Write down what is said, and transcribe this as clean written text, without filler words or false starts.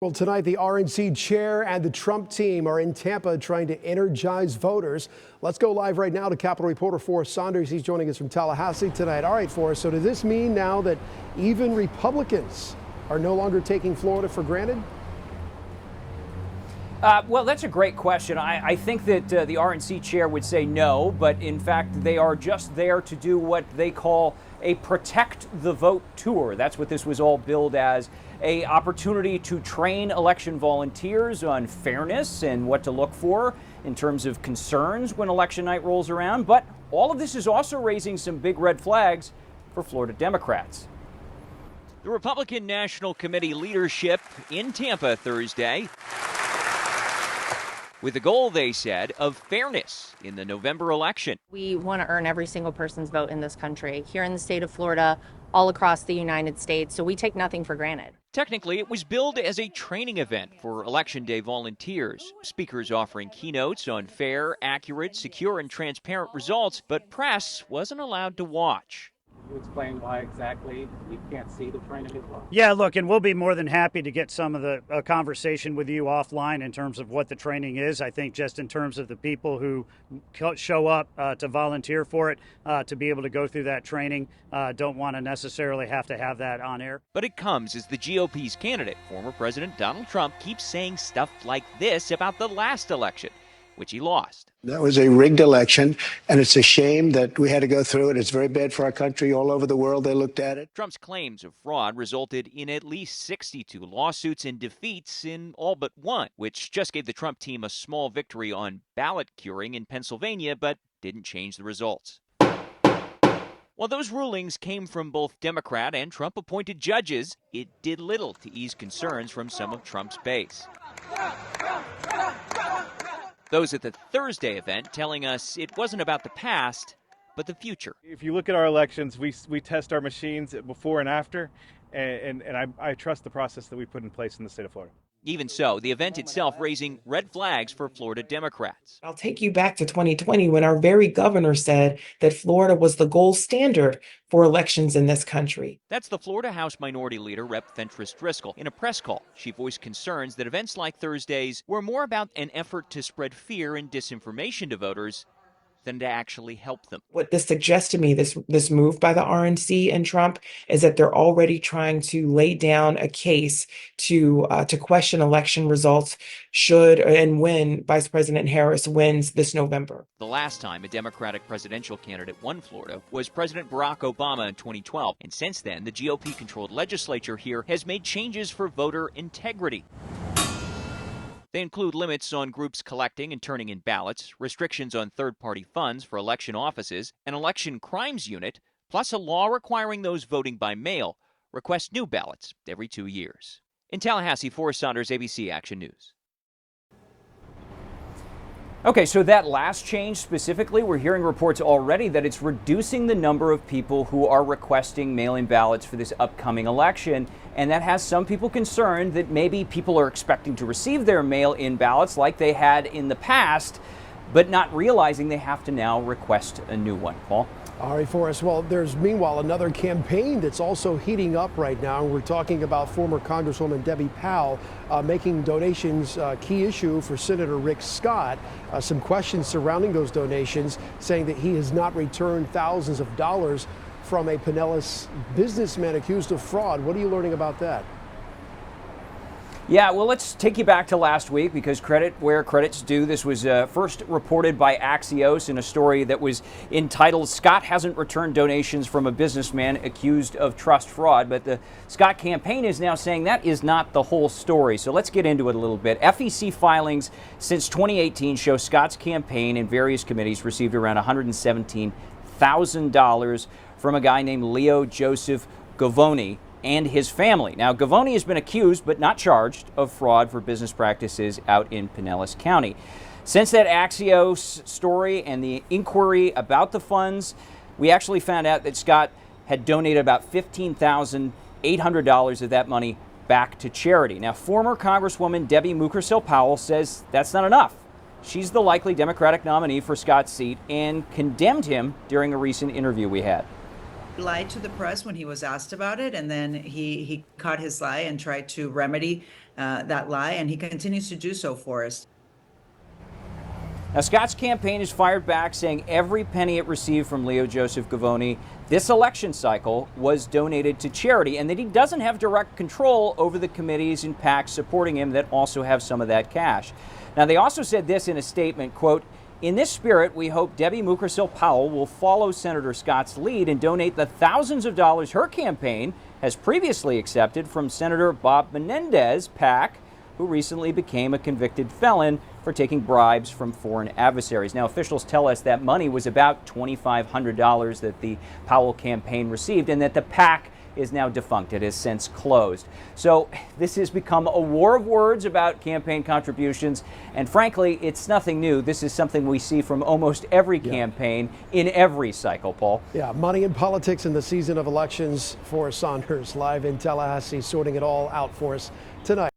Well, tonight, the RNC chair and the Trump team are in Tampa trying to energize voters. Let's go live right now to Capitol reporter Forrest Saunders. He's joining us from Tallahassee tonight. All right, Forrest, so does this mean now that even Republicans are no longer taking Florida for granted? Well, that's a great question. I think that the RNC chair would say no, but in fact, they are just there to do what they call a protect the vote tour. That's what this was all billed as, a opportunity to train election volunteers on fairness and what to look for in terms of concerns when election night rolls around. But all of this is also raising some big red flags for Florida Democrats. The Republican National Committee leadership in Tampa Thursday, with the goal, they said, of fairness in the November election. We want to earn every single person's vote in this country, here in the state of Florida, all across the United States, so we take nothing for granted. Technically, it was billed as a training event for Election Day volunteers, speakers offering keynotes on fair, accurate, secure, and transparent results, but press wasn't allowed to watch. You explain why exactly you can't see the training as well? Yeah, look, and we'll be more than happy to get some of the conversation with you offline in terms of what the training is. I think just in terms of the people who show up to volunteer for it, to be able to go through that training, don't want to necessarily have to have that on air. But it comes as the GOP's candidate, former President Donald Trump, keeps saying stuff like this about the last election, which he lost. That was a rigged election, and it's a shame that we had to go through it. It's very bad for our country. All over the world, they looked at it. Trump's claims of fraud resulted in at least 62 lawsuits and defeats in all but one, which just gave the Trump team a small victory on ballot curing in Pennsylvania, but didn't change the results. While those rulings came from both Democrat and Trump-appointed judges, it did little to ease concerns from some of Trump's base. Those at the Thursday event telling us it wasn't about the past, but the future. If you look at our elections, we test our machines before and after, and I trust the process that we put in place in the state of Florida. Even so, the event itself raising red flags for Florida Democrats. I'll take you back to 2020 when our very governor said that Florida was the gold standard for elections in this country. That's the Florida House Minority Leader, Rep. Fentress Driscoll. In a press call, she voiced concerns that events like Thursday's were more about an effort to spread fear and disinformation to voters than to actually help them. What this suggests to me, this move by the RNC and Trump, is that they're already trying to lay down a case to question election results should and when Vice President Harris wins this November. The last time a Democratic presidential candidate won Florida was President Barack Obama in 2012. And since then, the GOP-controlled legislature here has made changes for voter integrity. They include limits on groups collecting and turning in ballots, restrictions on third-party funds for election offices, an election crimes unit, plus a law requiring those voting by mail request new ballots every 2 years. In Tallahassee, Forrest Saunders, ABC Action News. Okay, so that last change specifically, we're hearing reports already that it's reducing the number of people who are requesting mail-in ballots for this upcoming election. And that has some people concerned that maybe people are expecting to receive their mail-in ballots like they had in the past, but not realizing they have to now request a new one. Paul? All right, Forrest. Well, there's meanwhile another campaign that's also heating up right now. We're talking about former Congresswoman Debbie Powell making donations a key issue for Senator Rick Scott. Some questions surrounding those donations, saying that he has not returned thousands of dollars from a Pinellas businessman accused of fraud. What are you learning about that? Yeah, well, let's take you back to last week because credit where credit's due. This was first reported by Axios in a story that was entitled "Scott Hasn't Returned Donations from a Businessman Accused of Trust Fraud." But the Scott campaign is now saying that is not the whole story. So let's get into it a little bit. FEC filings since 2018 show Scott's campaign and various committees received around $117,000 from a guy named Leo Joseph Govoni and his family. Now, Govoni has been accused but not charged of fraud for business practices out in Pinellas County. Since that Axios story and the inquiry about the funds, we actually found out that Scott had donated about $15,800 of that money back to charity. Now, former Congresswoman Debbie Mukersel-Powell says that's not enough. She's the likely Democratic nominee for Scott's seat and condemned him during a recent interview we had. lied to the press when he was asked about it, and then he caught his lie and tried to remedy that lie, and he continues to do so for us. Now, Scott's campaign has fired back, saying every penny it received from Leo Joseph Gavoni this election cycle was donated to charity, and that he doesn't have direct control over the committees and PACs supporting him that also have some of that cash. Now, they also said this in a statement, quote, "In this spirit, we hope Debbie Muckersil-Powell will follow Senator Scott's lead and donate the thousands of dollars her campaign has previously accepted from Senator Bob Menendez, PAC, who recently became a convicted felon for taking bribes from foreign adversaries." Now, officials tell us that money was about $2,500 that the Powell campaign received, and that the PAC is now defunct. It has since closed. So this has become a war of words about campaign contributions, and frankly, it's nothing new. This is something we see from almost every campaign in every cycle, Paul. Yeah, money in politics in the season of elections. For Saunders, live in Tallahassee, sorting it all out for us tonight.